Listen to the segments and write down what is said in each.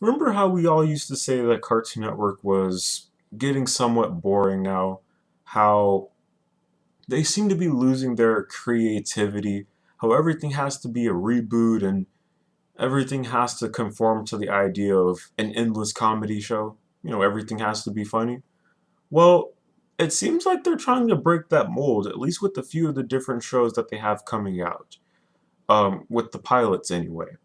Remember how we all used to say that Cartoon Network was getting somewhat boring now? How they seem to be losing their creativity, how everything has to be a reboot and everything has to conform to the idea of an endless comedy show. Everything has to be funny. Well, it seems like they're trying to break that mold, at least with a few of the different shows that they have coming out. With the pilots anyway.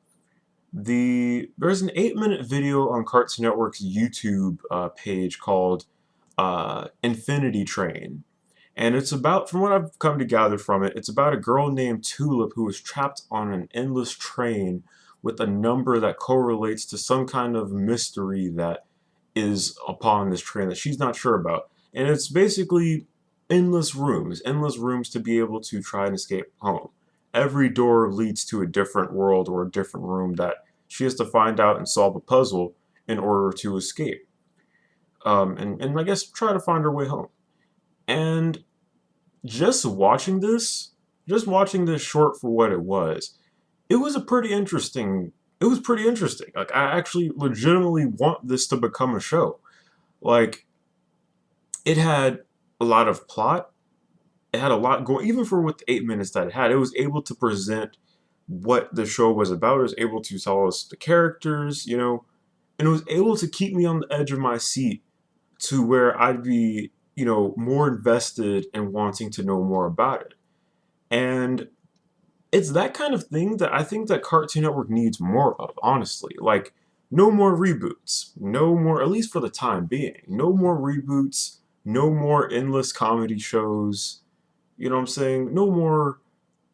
There's an 8-minute video on Cartoon Network's YouTube page called Infinity Train. And it's about, from what I've come to gather from it, it's about a girl named Tulip who is trapped on an endless train with a number that correlates to some kind of mystery that is upon this train that she's not sure about. And it's basically endless rooms to be able to try and escape home. Every door leads to a different world or a different room that she has to find out and solve a puzzle in order to escape. And I guess try to find her way home. And just watching this, just watching this short for what it was, it was a pretty interesting. It was pretty interesting. Like I actually legitimately want this to become a show. Like it had a lot of plot. It had a lot going. Even for what the 8 minutes that it had, it was able to present what the show was about. It was able to tell us the characters, and it was able to keep me on the edge of my seat to where I'd be, more invested in wanting to know more about it. And it's that kind of thing that I think that Cartoon Network needs more of, honestly. Like, no more reboots. No more, at least for the time being. No more reboots. No more endless comedy shows. You know what I'm saying? No more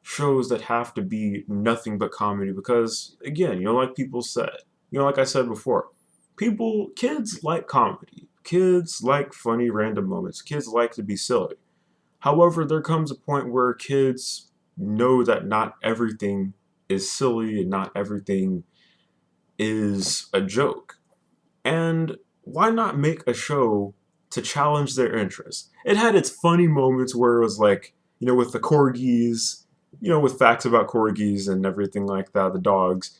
shows that have to be nothing but comedy because, again, like people said, like I said before, kids like comedy. Kids like funny random moments. Kids like to be silly. However, there comes a point where kids know that not everything is silly and not everything is a joke. And why not make a show to challenge their interests? It had its funny moments where it was like, with the corgis, with facts about corgis and everything like that, the dogs.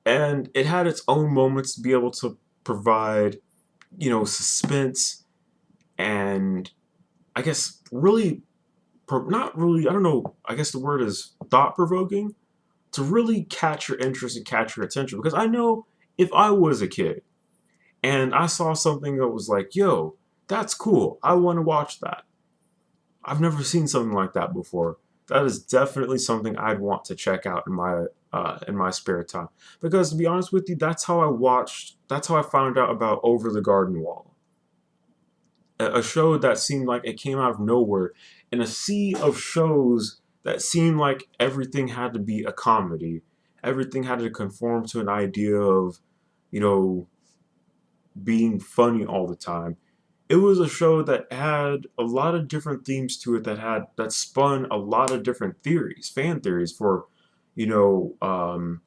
And it had its own moments to be able to provide, suspense and I guess really not really, I don't know, I guess the word is thought provoking to really catch your interest and catch your attention. Because I know if I was a kid and I saw something that was like, yo, that's cool, I want to watch that. I've never seen something like that before. That is definitely something I'd want to check out in my spare time. Because to be honest with you, that's how I found out about Over the Garden Wall, a show that seemed like it came out of nowhere in a sea of shows that seemed like everything had to be a comedy. Everything had to conform to an idea of, you know, being funny all the time. It was a show that had a lot of different themes to it that spun a lot of different theories, fan theories for, you know,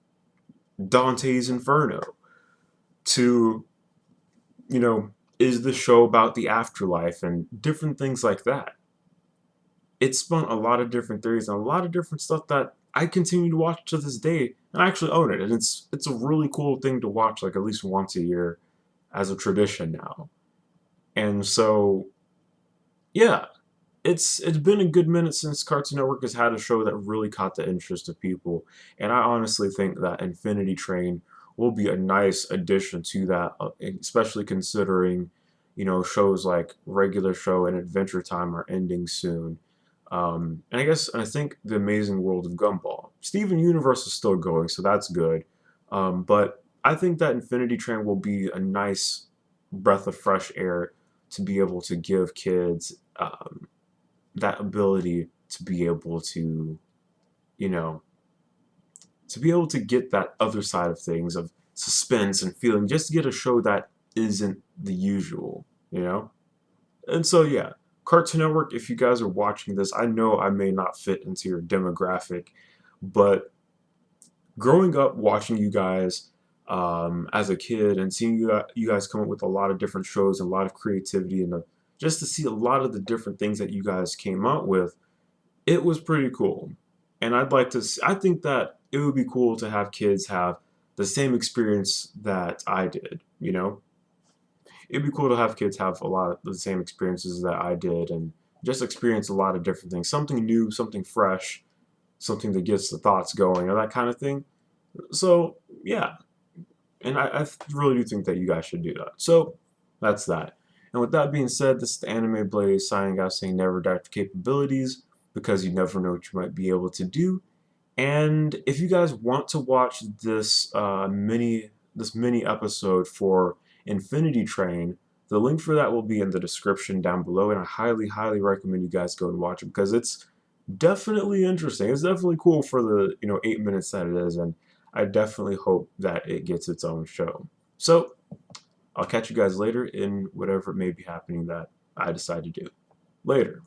Dante's Inferno to, you know, is the show about the afterlife and different things like that. It spun a lot of different theories and a lot of different stuff that I continue to watch to this day, and I actually own it. And it's a really cool thing to watch, like at least once a year, as a tradition now. And so, yeah, it's been a good minute since Cartoon Network has had a show that really caught the interest of people, and I honestly think that Infinity Train will be a nice addition to that, especially considering, shows like Regular Show and Adventure Time are ending soon. And I think The Amazing World of Gumball. Steven Universe is still going, so that's good. But I think that Infinity Train will be a nice breath of fresh air to be able to give kids that ability to be able to, you know, to be able to get that other side of things of suspense and feeling, just to get a show that isn't the usual, you know? And so, yeah, Cartoon Network, if you guys are watching this, I know I may not fit into your demographic, but growing up watching you guys as a kid and seeing you guys come up with a lot of different shows and a lot of creativity and just to see a lot of the different things that you guys came out with, it was pretty cool. And I think that it would be cool to have kids have the same experience that I did, you know? It'd be cool to have kids have a lot of the same experiences that I did and just experience a lot of different things. Something new, something fresh, something that gets the thoughts going, or that kind of thing. So, yeah. And I really do think that you guys should do that. So, that's that. And with that being said, this is the Anime Blaze signing out saying never doubt your capabilities because you never know what you might be able to do. And if you guys want to watch this mini episode for Infinity Train, the link for that will be in the description down below, and I highly, highly recommend you guys go and watch it because it's definitely interesting. It's definitely cool for the 8 minutes that it is, and I definitely hope that it gets its own show. So I'll catch you guys later in whatever may be happening that I decide to do. Later.